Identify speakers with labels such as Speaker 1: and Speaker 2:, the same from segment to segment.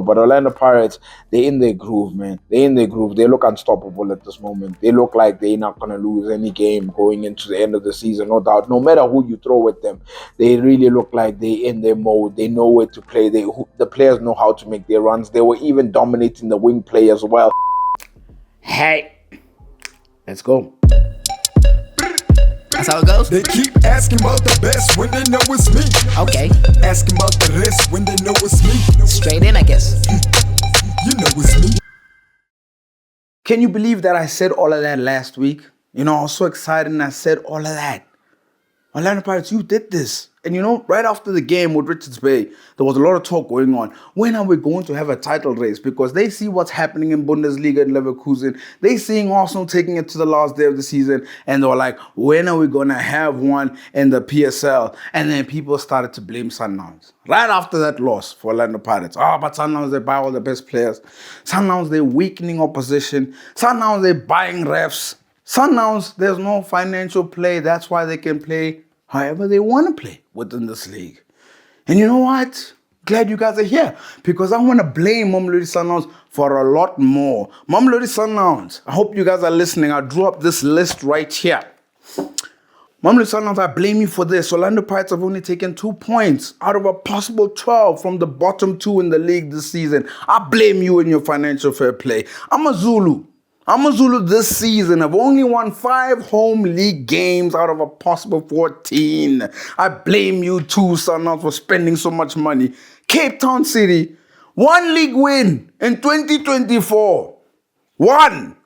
Speaker 1: But Orlando Pirates, they're in their groove, man. They're in their groove. They look unstoppable at this moment. They look like they're not going to lose any game going into the end of the season, no doubt. No matter who you throw at them, they really look like they're in their mode. They know where to play. The players know how to make their runs. They were even dominating the wing play as well.
Speaker 2: Hey, let's go. That's how it goes.
Speaker 3: They keep asking about the best when they know it's me.
Speaker 2: Okay.
Speaker 3: Asking about the rest when they know it's me.
Speaker 2: Straight in, I guess.
Speaker 3: You know it's me.
Speaker 4: Can you believe that I said all of that last week? You know, I was so excited and I said all of that. Orlando Pirates, you did this. And you know, right after the game with Richards Bay, there was a lot of talk going on. When are we going to have a title race? Because they see what's happening in Bundesliga and Leverkusen. They seeing Arsenal taking it to the last day of the season. And they were like, when are we going to have one in the PSL? And then people started to blame Sundowns. Right after that loss for Orlando Pirates. But Sundowns, they buy all the best players. Sundowns, they're weakening opposition. Sundowns, they're buying refs. Sundowns, there's no financial play. That's why they can play however they want to play within this league. And you know what? Glad you guys are here because I want to blame Mamelodi Sundowns for a lot more. Mamelodi Sundowns, I hope you guys are listening. I drew up this list right here. Mamelodi Sundowns, I blame you for this. Orlando Pirates have only taken 2 points out of a possible 12 from the bottom 2 in the league this season. I blame you in your financial fair play. I'm a Zulu this season have only won 5 home league games out of a possible 14. I blame you too, Sundowns, for spending so much money. Cape Town City, 1 league win in 2024. 1.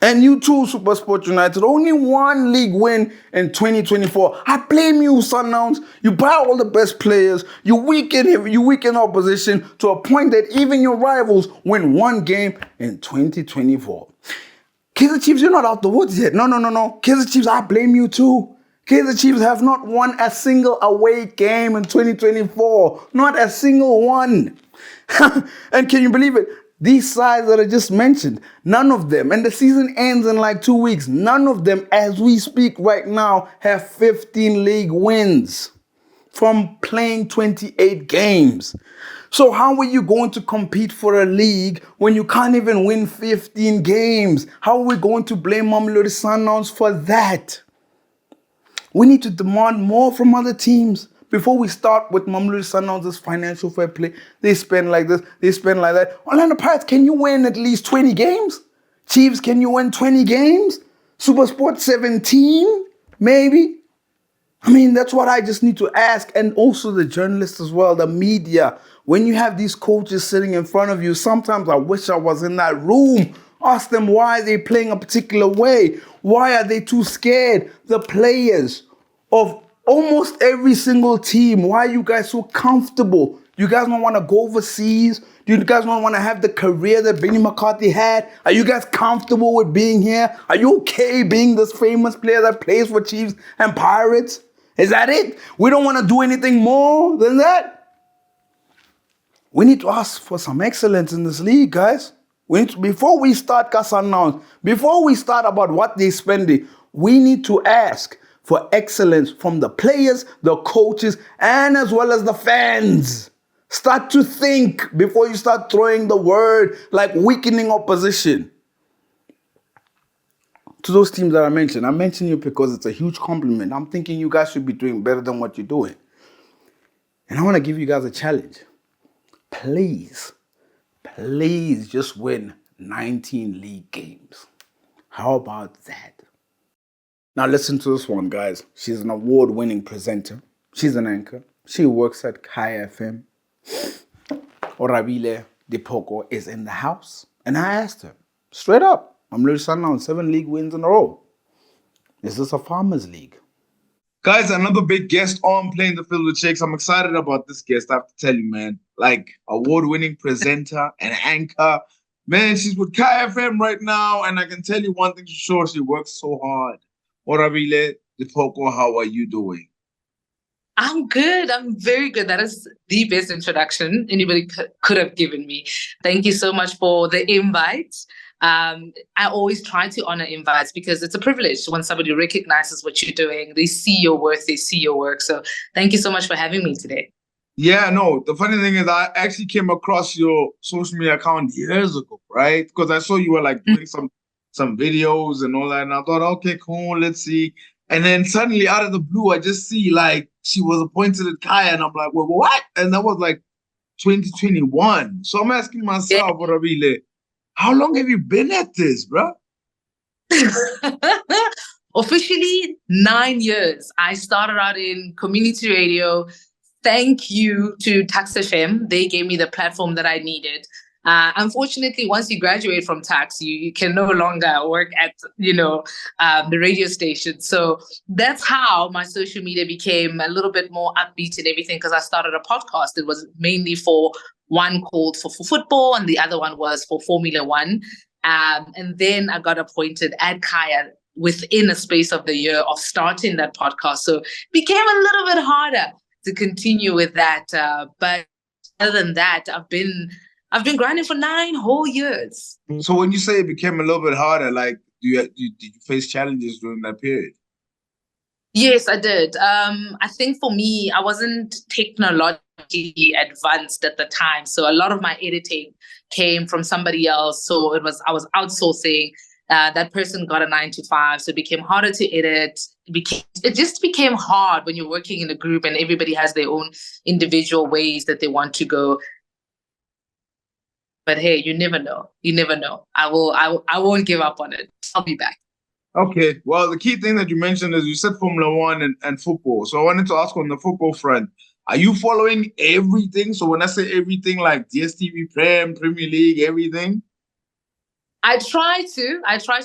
Speaker 4: And you too, SuperSport United, only 1 league win in 2024. I blame you, Sundowns. You buy all the best players. You weaken opposition to a point that even your rivals win 1 game in 2024. Kaizer Chiefs, you're not out the woods yet. No. Kaizer Chiefs, I blame you too. Kaizer Chiefs have not won a single away game in 2024. Not a single one. And can you believe it? These sides that I just mentioned, none of them, and the season ends in like 2 weeks, none of them, as we speak right now, have 15 league wins from playing 28 games. So how are you going to compete for a league when you can't even win 15 games? How are we going to blame Mamelodi Sundowns for that? We need to demand more from other teams. Before we start with Mamelodi Sundowns' financial fair play, they spend like this, they spend like that. Orlando Pirates, can you win at least 20 games? Chiefs, can you win 20 games? SuperSport 17, maybe? I mean, that's what I just need to ask. And also the journalists as well, the media. When you have these coaches sitting in front of you, sometimes I wish I was in that room. Ask them why they're playing a particular way. Why are they too scared? The players of almost every single team. Why are you guys so comfortable? You guys don't want to go overseas? Do you guys don't want to have the career that Benny McCarthy had? Are you guys comfortable with being here? Are you okay being this famous player that plays for Chiefs and Pirates? Is that it? We don't want to do anything more than that? We need to ask for some excellence in this league, guys. Before we start Sundowns, before we start about what they're spending, we need to ask for excellence from the players, the coaches, and as well as the fans. Start to think before you start throwing the word like weakening opposition. To those teams that I mention you because it's a huge compliment. I'm thinking you guys should be doing better than what you're doing. And I want to give you guys a challenge. Please just win 19 league games. How about that? Now listen to this one, guys. She's an award-winning presenter. She's an anchor. She works at Kai FM. Oarabile Diphoko is in the house. And I asked her, straight up, Mamelodi Sundowns 7 league wins in a row. Is this a farmers league?
Speaker 5: Guys, another big guest on Playing the Field with Shakes. I'm excited about this guest, I have to tell you, man. Like, award-winning presenter and anchor. Man, she's with Kai FM right now, and I can tell you one thing for sure, she works so hard. Oarabile Diphoko, how are you doing?
Speaker 6: I'm good. I'm very good. That is the best introduction anybody could have given me. Thank you so much for the invite. I always try to honor invites because it's a privilege when somebody recognizes what you're doing. They see your worth, they see your work. So thank you so much for having me today.
Speaker 5: Yeah, no. The funny thing is, I actually came across your social media account years ago, right? Because I saw you were like doing some videos and all that, and I thought, okay, cool, let's see. And then suddenly, out of the blue, I just see like she was appointed at Kaya, and I'm like, well, what? And that was like 2021. So I'm asking
Speaker 6: Yeah.
Speaker 5: myself, Oarabile, how long have you been at this, bro?
Speaker 6: Officially 9 years. I started out in community radio. Thank you to Tax FM. They gave me the platform that I needed. Unfortunately, once you graduate from tax, you can no longer work at the radio station. So that's how my social media became a little bit more upbeat and everything, because I started a podcast. It was mainly for one called for football, and the other one was for Formula One. And then I got appointed at Kaya within a space of the year of starting that podcast. So it became a little bit harder to continue with that. But other than that, I've been grinding for 9 whole years.
Speaker 5: So when you say it became a little bit harder, like, did you face challenges during that period?
Speaker 6: Yes, I did. I think for me, I wasn't technologically advanced at the time. So a lot of my editing came from somebody else. So I was outsourcing. That person got a 9 to 5, so it became harder to edit. It just became hard when you're working in a group and everybody has their own individual ways that they want to go. But hey, you never know. You never know. I won't give up on it. I'll be back.
Speaker 5: Okay. Well, the key thing that you mentioned is you said Formula One and football. So I wanted to ask on the football front, are you following everything? So when I say everything, like DSTV Premier League, everything?
Speaker 6: I try to.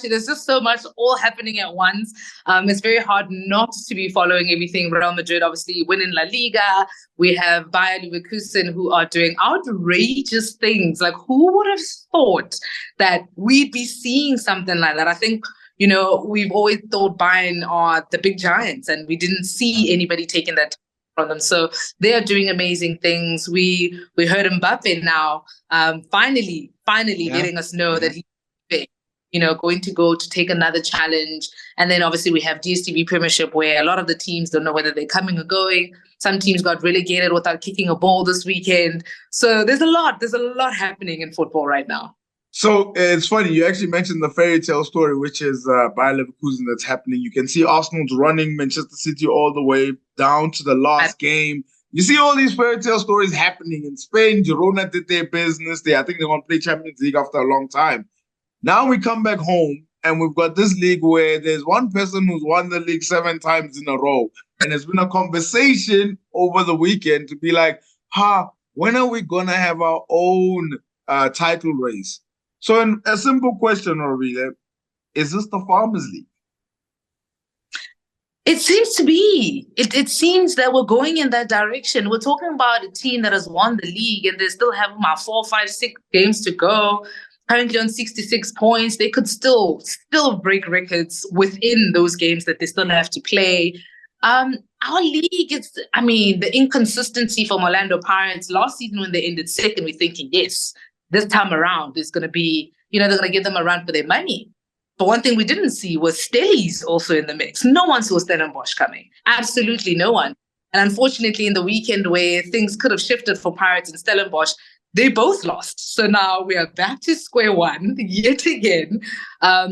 Speaker 6: There's just so much all happening at once. It's very hard not to be following everything. Real Madrid obviously winning La Liga. We have Bayer Leverkusen who are doing outrageous things. Like, who would have thought that we'd be seeing something like that? I think, we've always thought Bayern are the big giants, and we didn't see anybody taking that from them. So they are doing amazing things. We heard Mbappe now, finally letting us know that going to go to take another challenge. And then obviously we have DSTV Premiership, where a lot of the teams don't know whether they're coming or going. Some teams got relegated without kicking a ball this weekend. So there's a lot happening in football right now.
Speaker 5: So it's funny, you actually mentioned the fairy tale story, which is Bayer Leverkusen that's happening. You can see Arsenal's running Manchester City all the way down to the last game. You see all these fairy tale stories happening in Spain. Girona did their business. I think they're going to play Champions League after a long time. Now we come back home and we've got this league where there's one person who's won the league 7 times in a row. And there's been a conversation over the weekend to be like, when are we going to have our own title race? So a simple question, Oarabile, is this the Farmers League?
Speaker 6: It seems to be. It seems that we're going in that direction. We're talking about a team that has won the league and they still have 4, 5, 6 games to go. Currently on 66 points. They could still break records within those games that they still have to play. Our league, the inconsistency from Orlando Pirates last season when they ended second, we're thinking, yes, this time around is going to be, they're going to give them a run for their money. But one thing we didn't see was Stellies also in the mix. No one saw Stellenbosch coming. Absolutely no one. And unfortunately, in the weekend where things could have shifted for Pirates and Stellenbosch, they both lost. So now we are back to square one yet again.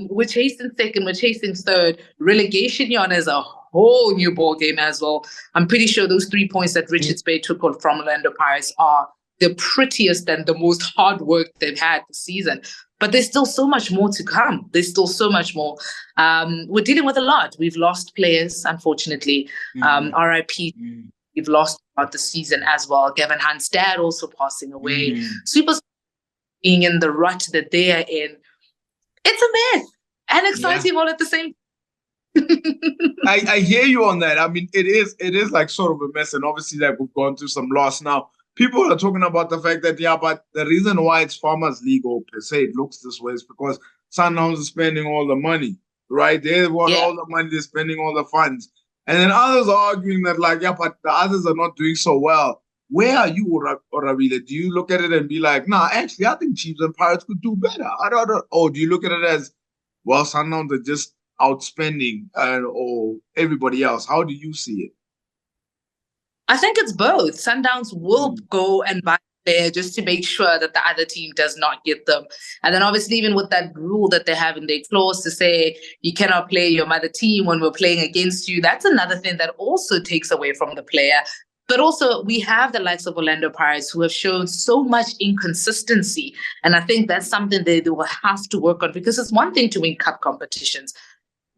Speaker 6: We're chasing second, we're chasing third. Relegation, is a whole new ball game as well. I'm pretty sure those 3 points that Richards Bay took from Orlando Pirates are the prettiest and the most hard work they've had this season. But there's still so much more to come. There's still so much more. We're dealing with a lot. We've lost players, unfortunately. RIP. We've lost throughout the season as well. Gavin Hunt's dad also passing away. Super being in the rut that they are in. It's a mess and exciting all at the same time.
Speaker 5: I hear you on that. It is like sort of a mess, and obviously like we've gone through some loss now. People are talking about the fact that, but the reason why it's Farmers League or per se it looks this way is because Sundowns is spending all the money, right? They want all the money, they're spending all the funds. And then others are arguing that, but the others are not doing so well. Where are you, Oarabile? Do you look at it and be like, actually, I think Chiefs and Pirates could do better? Or do you look at it as, well, Sundowns are just outspending or everybody else? How do you see it?
Speaker 6: I think it's both. Sundowns will go and buy a player just to make sure that the other team does not get them. And then obviously even with that rule that they have in their clause to say you cannot play your mother team when we're playing against you, that's another thing that also takes away from the player. But also we have the likes of Orlando Pirates who have shown so much inconsistency. And I think that's something they will have to work on, because it's one thing to win cup competitions.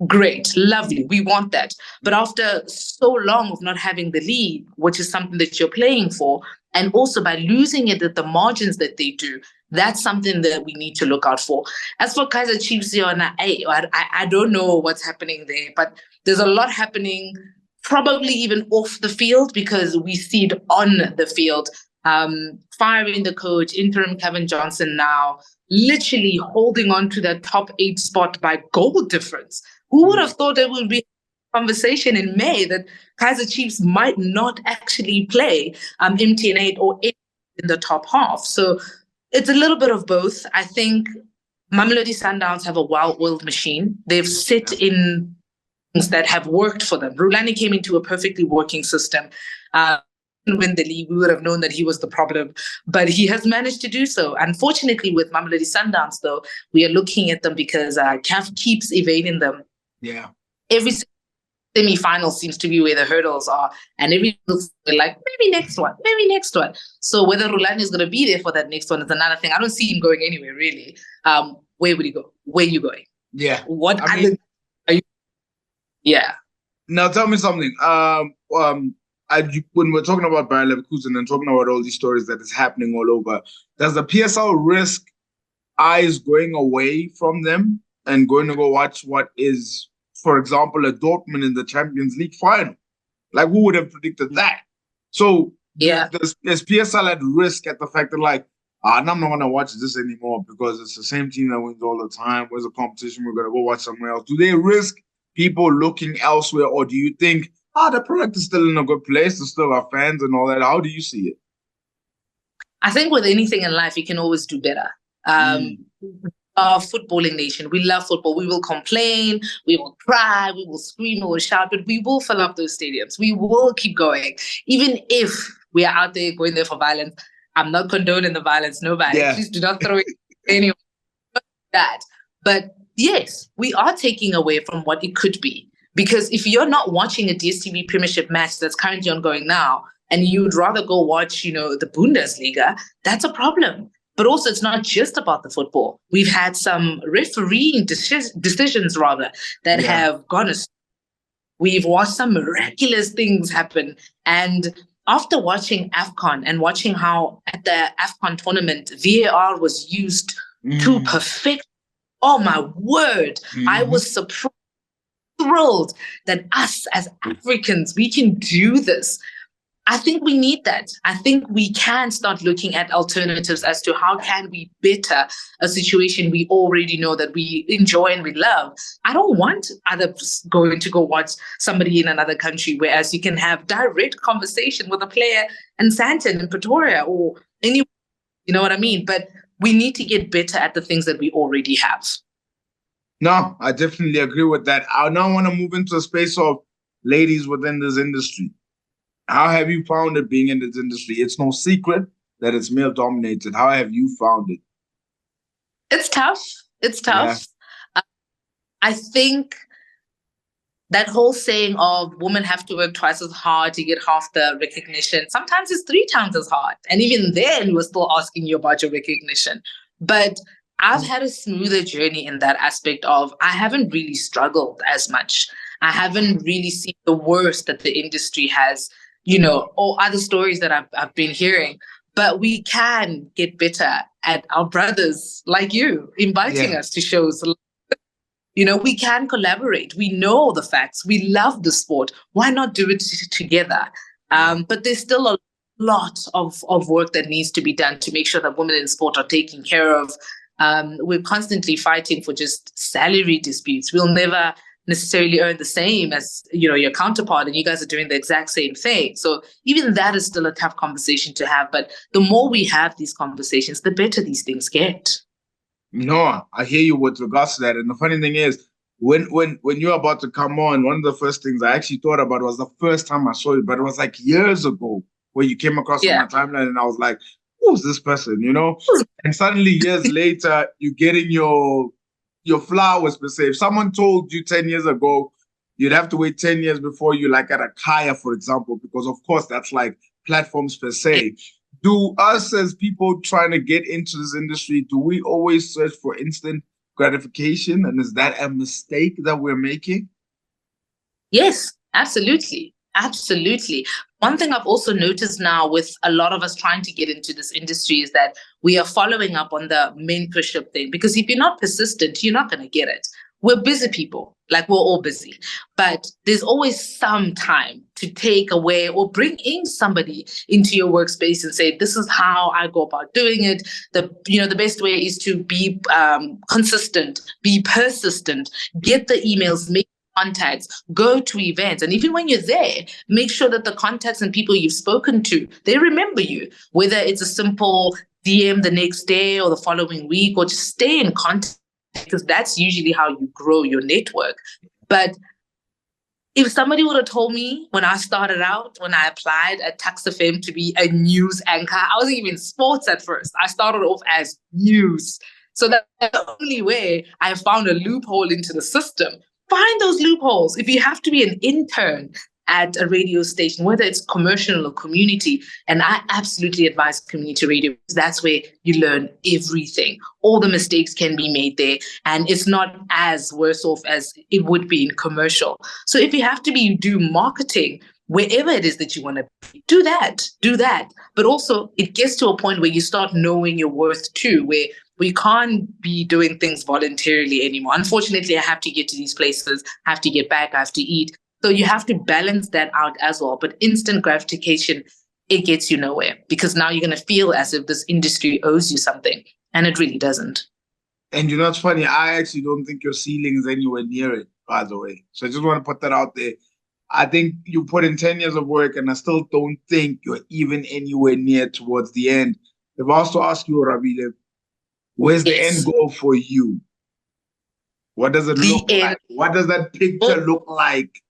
Speaker 6: Great, lovely, we want that. But after so long of not having the lead, which is something that you're playing for, and also by losing it at the margins that they do, that's something that we need to look out for. As for Kaizer Chiefs, I don't know what's happening there, but there's a lot happening, probably even off the field, because we see it on the field. Firing the coach, interim Kevin Johnson now, literally holding on to that top 8 spot by goal difference. Who would have thought there would be a conversation in May that Kaizer Chiefs might not actually play MTN8 or in the top half? So it's a little bit of both. I think Mamelodi Sundowns have a well-oiled machine. They've sit in things that have worked for them. Rulani came into a perfectly working system. Win the league, we would have known that he was the problem, but he has managed to do so. Unfortunately, with Mamelodi Sundowns, though, we are looking at them because CAF keeps evading them.
Speaker 5: Yeah.
Speaker 6: Every semi-final seems to be where the hurdles are, and every like maybe next one. So whether Rulani is going to be there for that next one is another thing. I don't see him going anywhere really. Where would he go? Where are you going?
Speaker 5: Yeah.
Speaker 6: What are you? Yeah.
Speaker 5: Now tell me something. When we're talking about Bayer Leverkusen and talking about all these stories that is happening all over, does the PSL risk eyes going away from them and going to go watch what is, for example, a Dortmund in the Champions League final? Like, who would have predicted that? So
Speaker 6: yeah,
Speaker 5: is PSL at risk at the fact that, like, I'm not going to watch this anymore because it's the same team that wins all the time. Where's the competition? We're going to go watch somewhere else. Do they risk people looking elsewhere, or do you think, the product is still in a good place, there's still our fans and all that? How do you see it?
Speaker 6: I think with anything in life, you can always do better. Our footballing nation, we love football. We will complain, we will cry, we will scream, we will shout, but we will fill up those stadiums. We will keep going. Even if we are out there going there for violence, I'm not condoning the violence, nobody. Yeah. Please do not throw it anyone. That. But yes, we are taking away from what it could be. Because if you're not watching a DStv Premiership match that's currently ongoing now, and you'd rather go watch, the Bundesliga, that's a problem. But also, it's not just about the football. We've had some refereeing decisions, that have gone astray. We've watched some miraculous things happen. And after watching AFCON and watching how at the AFCON tournament, VAR was used to perfect, oh my word, I was surprised. Thrilled that us as Africans, we can do this. I think we need that. I think we can start looking at alternatives as to how can we better a situation we already know that we enjoy and we love. I don't want others going to go watch somebody in another country, whereas you can have direct conversation with a player in Sandton in Pretoria or anywhere, you know what I mean? But we need to get better at the things that we already have.
Speaker 5: No, I definitely agree with that. I now want to move into a space of ladies within this industry. How have you found it being in this industry? It's no secret that it's male dominated. How have you found it?
Speaker 6: It's tough. Yeah. I think that whole saying of women have to work twice as hard to get half the recognition, sometimes it's 3 times as hard. And even then, we're still asking you about your recognition. But I've had a smoother journey in that aspect of I haven't really struggled as much. I haven't really seen the worst that the industry has, or other stories that I've been hearing. But we can get better at our brothers like you inviting us to shows. We can collaborate. We know the facts. We love the sport. Why not do it together? But there's still a lot of work that needs to be done to make sure that women in sport are taken care of. We're constantly fighting for just salary disputes. We'll never necessarily earn the same as your counterpart, and you guys are doing the exact same thing. So even that is still a tough conversation to have. But the more we have these conversations, the better these things get.
Speaker 5: No, I hear you with regards to that. And the funny thing is, when you're about to come on, one of the first things I actually thought about was the first time I saw you, but it was like years ago where you came across on my timeline, and I was like, who's this person, you know? And suddenly years later, you're getting your flowers per se. If someone told you 10 years ago, you'd have to wait 10 years before you like at a Kaya, for example, because of course that's like platforms per se. Do us as people trying to get into this industry, do we always search for instant gratification? And is that a mistake that we're making?
Speaker 6: Yes, absolutely. Absolutely. One thing I've also noticed now with a lot of us trying to get into this industry is that we are following up on the mentorship thing, because if you're not persistent, you're not going to get it. We're busy people, like we're all busy, but there's always some time to take away or bring in somebody into your workspace and say, this is how I go about doing it. The best way is to be consistent, be persistent, get the emails, make contacts, go to events. And even when you're there, make sure that the contacts and people you've spoken to, they remember you, whether it's a simple DM the next day or the following week, or just stay in contact, because that's usually how you grow your network. But if somebody would have told me when I started out, when I applied at Tax FM to be a news anchor, I wasn't even sports at first. I started off as news. So that's the only way I found a loophole into the system. Find those loopholes. If you have to be an intern at a radio station, whether it's commercial or community, and I absolutely advise community radio, because that's where you learn everything. All the mistakes can be made there, and it's not as worse off as it would be in commercial. So if you have to do marketing, wherever it is that you want to do that. But also it gets to a point where you start knowing your worth too, where we can't be doing things voluntarily anymore. Unfortunately, I have to get to these places, I have to get back, I have to eat. So you have to balance that out as well. But instant gratification, it gets you nowhere, because now you're going to feel as if this industry owes you something, and it really doesn't.
Speaker 5: And you know, it's funny, I actually don't think your ceiling is anywhere near it, by the way. So I just want to put that out there. I think you put in 10 years of work, and I still don't think you're even anywhere near towards the end. If I was to ask you, Oarabile, where's the end goal for you? What does it look like? What does that picture look like?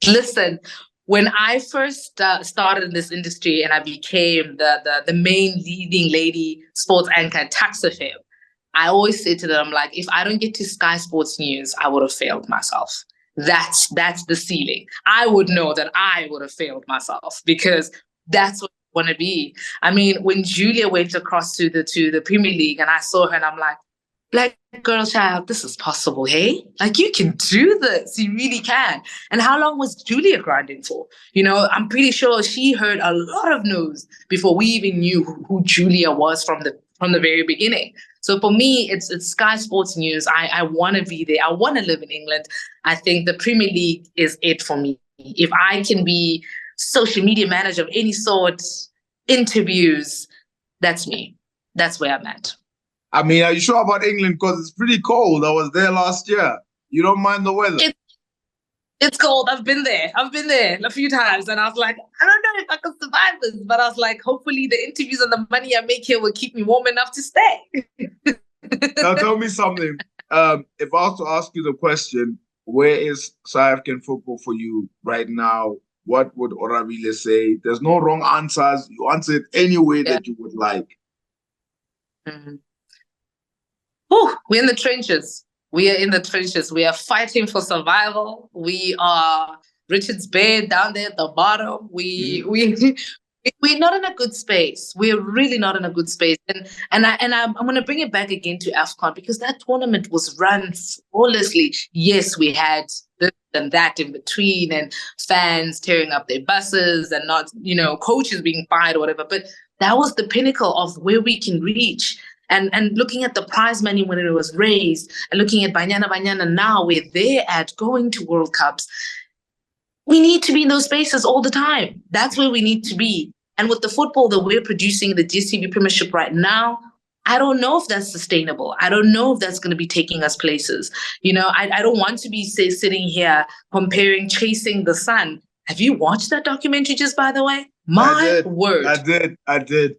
Speaker 6: Listen, when I first started in this industry and I became the main leading lady sports anchor at Tax FM, I always say to them, like, if I don't get to Sky Sports News, I would have failed myself. That's the ceiling. I would know that I would have failed myself, because that's what I want to be. I mean, when Julia went across to the Premier League and I saw her, and I'm like, black girl child, this is possible, hey? Like, you can do this. You really can. And how long was Julia grinding for? You know, I'm pretty sure she heard a lot of news before we even knew who Julia was from the very beginning. So for me, it's Sky Sports News. I want to be there. I want to live in England. I think the Premier League is it for me. If I can be social media manager of any sort, interviews, that's me. That's where I'm at.
Speaker 5: I mean, are you sure about England? Because it's pretty cold. I was there last year. You don't mind the weather?
Speaker 6: It's cold. I've been there a few times, and I was like, I don't know if I can survive this. But I was like, hopefully the interviews and the money I make here will keep me warm enough to stay.
Speaker 5: Now tell me something. If I was to ask you the question, where is South African football for you right now? What would Oarabile say? There's no wrong answers. You answer it any way that you would like.
Speaker 6: Mm-hmm. Oh, we're in the trenches. We are in the trenches. We are fighting for survival. We are Richards Bay down there at the bottom. We're not in a good space. We're really not in a good space. And I'm going to bring it back again to AFCON, because that tournament was run flawlessly. Yes, we had this and that in between, and fans tearing up their buses, and not, coaches being fired or whatever. But that was the pinnacle of where we can reach. And looking at the prize money when it was raised, and looking at Banyana now, where they're at going to World Cups, we need to be in those spaces all the time. That's where we need to be. And with the football that we're producing in the DStv Premiership right now, I don't know if that's sustainable. I don't know if that's going to be taking us places. I don't want to be sitting here comparing Chasing the Sun. Have you watched that documentary, just by the way? My word.
Speaker 5: I did.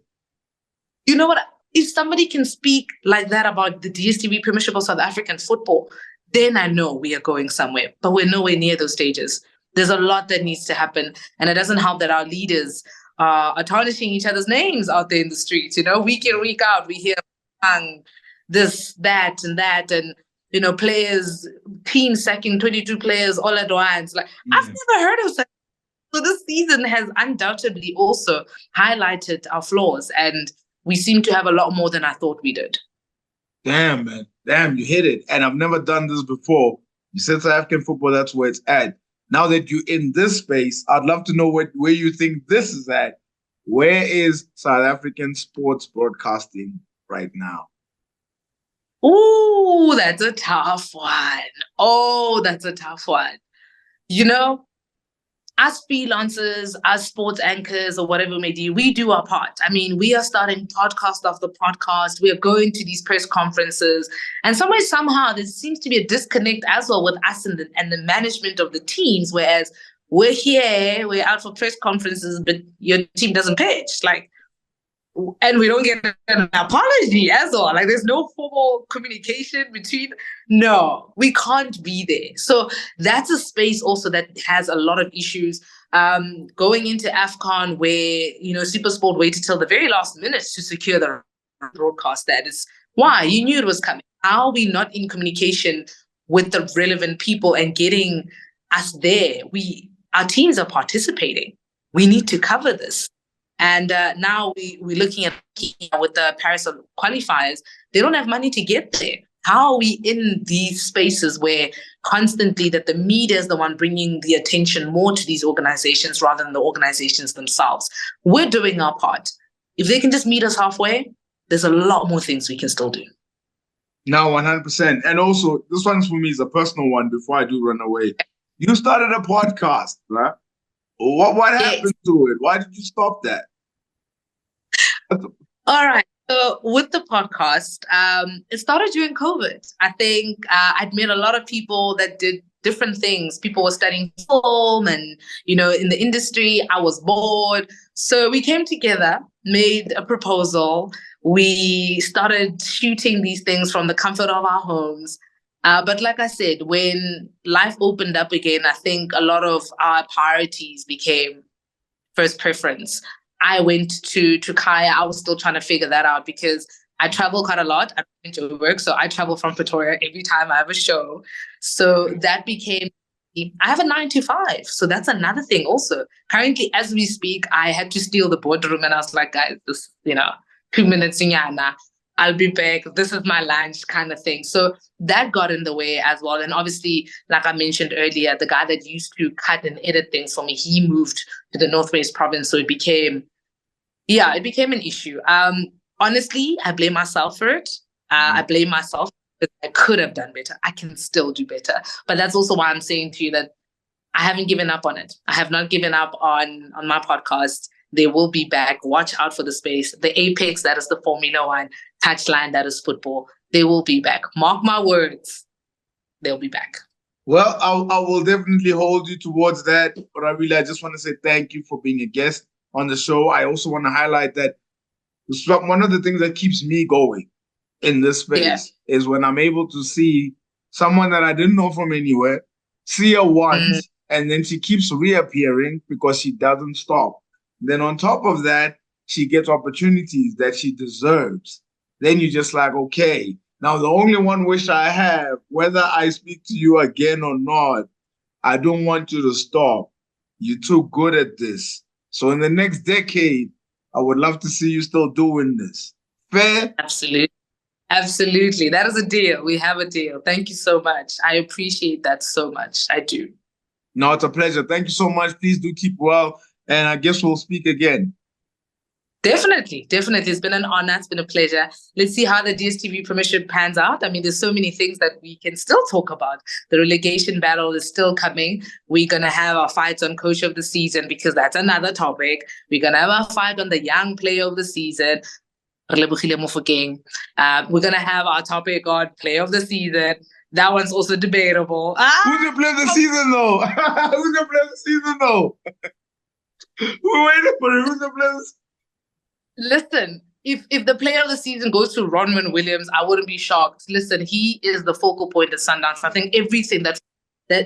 Speaker 6: You know what? If somebody can speak like that about the DStv Premiership of South African football, then I know we are going somewhere. But we're nowhere near those stages. There's a lot that needs to happen. And it doesn't help that our leaders are tarnishing each other's names out there in the streets. Week in, week out, we hear this, that, and players, teams sacking 22 players all at once. Like, I've never heard of such. So this season has undoubtedly also highlighted our flaws, and we seem to have a lot more than I thought we did.
Speaker 5: Damn, man. Damn, you hit it. And I've never done this before. You said South African football, that's where it's at. Now that you're in this space, I'd love to know where you think this is at. Where is South African sports broadcasting right now?
Speaker 6: Ooh, that's a tough one. Oh, that's a tough one. As freelancers, as sports anchors, or whatever we may do, we do our part. I mean, we are starting podcast after podcast. We are going to these press conferences. And somehow, there seems to be a disconnect as well with us and the management of the teams, whereas we're here, we're out for press conferences, but your team doesn't pitch. And we don't get an apology as well. There's no formal communication between. No, we can't be there. So that's a space also that has a lot of issues. Going into AFCON, where SuperSport waited till the very last minute to secure the broadcast status. Why? You knew it was coming. How are we not in communication with the relevant people and getting us there? Our teams are participating. We need to cover this. And now we're looking at with the Paris qualifiers. They don't have money to get there. How are we in these spaces where constantly that the media is the one bringing the attention more to these organizations rather than the organizations themselves? We're doing our part. If they can just meet us halfway, there's a lot more things we can still do.
Speaker 5: No, 100%. And also, this one's for me is a personal one before I do run away. You started a podcast, right? What happened to it? Why did you stop that?
Speaker 6: All right. So with the podcast, it started during COVID. I think I'd met a lot of people that did different things. People were studying film and, in the industry. I was bored. So we came together, made a proposal. We started shooting these things from the comfort of our homes. But like I said, when life opened up again, I think a lot of our priorities became first preference. I went to Kaizer. I was still trying to figure that out because I travel quite a lot. I went to work, so I travel from Pretoria every time I have a show. So that became, I have a 9 to 5. So that's another thing also. Currently, as we speak, I had to steal the boardroom and I was like, guys, this, 2 minutes, I'll be back. This is my lunch kind of thing. So that got in the way as well. And obviously, like I mentioned earlier, the guy that used to cut and edit things for me, he moved to the Northwest province. So it became an issue. Honestly, I blame myself for it. I blame myself because I could have done better. I can still do better. But that's also why I'm saying to you that I haven't given up on it. I have not given up on my podcast. They will be back. Watch out for the space. The apex, that is the Formula One. Touchline, that is football. They will be back. Mark my words. They'll be back.
Speaker 5: Well, I will definitely hold you towards that. Oarabile, I just want to say thank you for being a guest on the show. I also want to highlight that one of the things that keeps me going in this space is when I'm able to see someone that I didn't know from anywhere, see her once, and then she keeps reappearing because she doesn't stop. Then on top of that, she gets opportunities that she deserves. Then you're just like, okay, now the only one wish I have, whether I speak to you again or not, I don't want you to stop. You're too good at this. So in the next decade, I would love to see you still doing this. Fair?
Speaker 6: Absolutely. Absolutely. That is a deal. We have a deal. Thank you so much. I appreciate that so much. I do.
Speaker 5: No, it's a pleasure. Thank you so much. Please do keep well. And I guess we'll speak again.
Speaker 6: Definitely. It's been an honor. It's been a pleasure. Let's see how the DSTV Premiership pans out. I mean, there's so many things that we can still talk about. The relegation battle is still coming. We're going to have our fights on Coach of the Season because that's another topic. We're going to have our fight on the Young Player of the Season. We're going to have our topic on Player of the Season. That one's also debatable.
Speaker 5: Who's going to play the season, though? Who's going to play the season, though? We're waiting for it. Who's going to play the season?
Speaker 6: Listen, if the player of the season goes to Ronwen Williams, I wouldn't be shocked. Listen, he is the focal point at Sundowns. I think everything that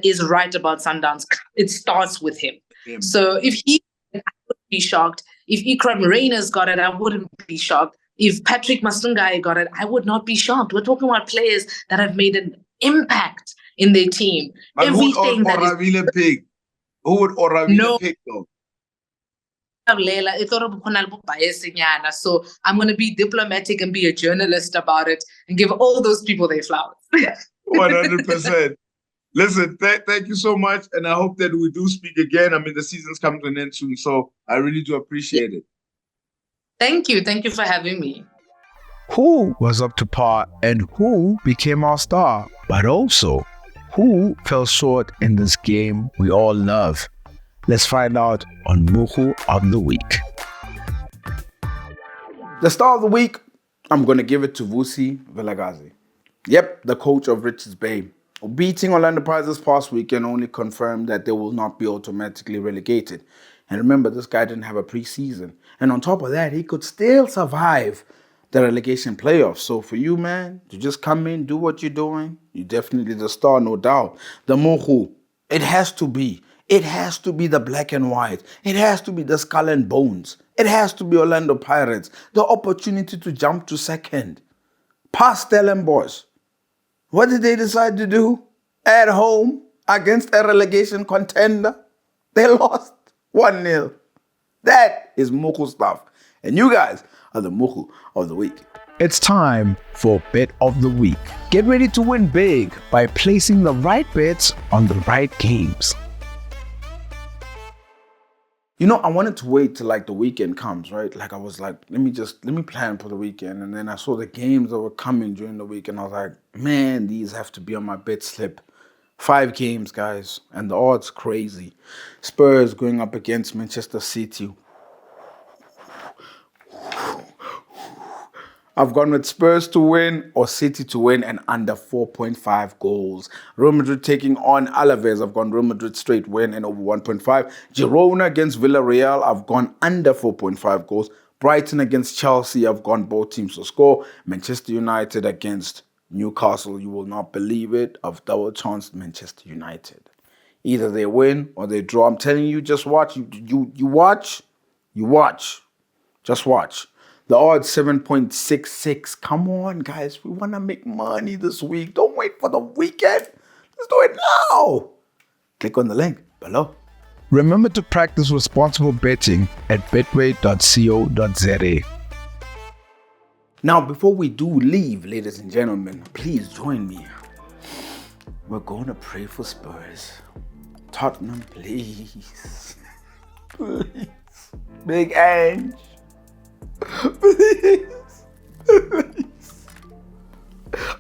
Speaker 6: is right about Sundowns, it starts with him. So if he, I wouldn't be shocked. If Ikram Reyners got it, I wouldn't be shocked. If Patrick Masungai got it, I would not be shocked. We're talking about players that have made an impact in their team.
Speaker 5: But
Speaker 6: Everything that is
Speaker 5: Oarabile pick? Who would Oarabile pick though?
Speaker 6: So I'm going to be diplomatic and be a journalist about it and give all those people their flowers.
Speaker 5: 100%. Listen, thank you so much. And I hope that we do speak again. I mean, the season's coming to an end soon. So I really do appreciate it.
Speaker 6: Thank you. Thank you for having me.
Speaker 7: Who was up to par and who became our star? But also, who fell short in this game we all love? Let's find out on Moegoe of the Week.
Speaker 4: The star of the week, I'm going to give it to Vusi Vilakazi. Yep, the coach of Richards Bay. Beating Orlando Pirates this past weekend only confirmed that they will not be automatically relegated. And remember, this guy didn't have a preseason. And on top of that, he could still survive the relegation playoffs. So for you, man, to just come in, do what you're doing, you're definitely the star, no doubt. The Moegoe, it has to be the black and white. It has to be the skull and bones. It has to be Orlando Pirates. The opportunity to jump to second. Past Stellenbosch. What did they decide to do? At home, against a relegation contender, they lost 1-0. That is Moegoe stuff. And you guys are the Moegoe of the Week.
Speaker 7: It's time for Bet of the Week. Get ready to win big by placing the right bets on the right games.
Speaker 4: You know, I wanted to wait till like the weekend comes, right? Like I was like, let me plan for the weekend. And then I saw the games that were coming during the week and I was like, man, these have to be on my bet slip. 5 games, guys. And the odds crazy. Spurs going up against Manchester City. I've gone with Spurs to win or City to win and under 4.5 goals. Real Madrid taking on Alaves. I've gone Real Madrid straight win and over 1.5. Girona against Villarreal. I've gone under 4.5 goals. Brighton against Chelsea. I've gone both teams to score. Manchester United against Newcastle. You will not believe it. I've double chanced Manchester United. Either they win or they draw. I'm telling you, just watch. You watch. You watch. Just watch. The odds 7.66. Come on, guys. We want to make money this week. Don't wait for the weekend. Let's do it now. Click on the link below.
Speaker 7: Remember to practice responsible betting at betway.co.za.
Speaker 4: Now, before we do leave, ladies and gentlemen, please join me. We're going to pray for Spurs. Tottenham, please. Please. Big Ange. Please. Please.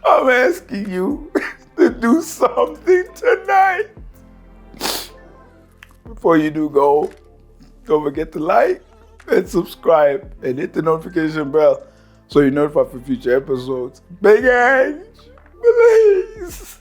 Speaker 4: I'm asking you to do something tonight. Before you do go, don't forget to like and subscribe and hit the notification bell so you're notified for future episodes. Big Ange, please.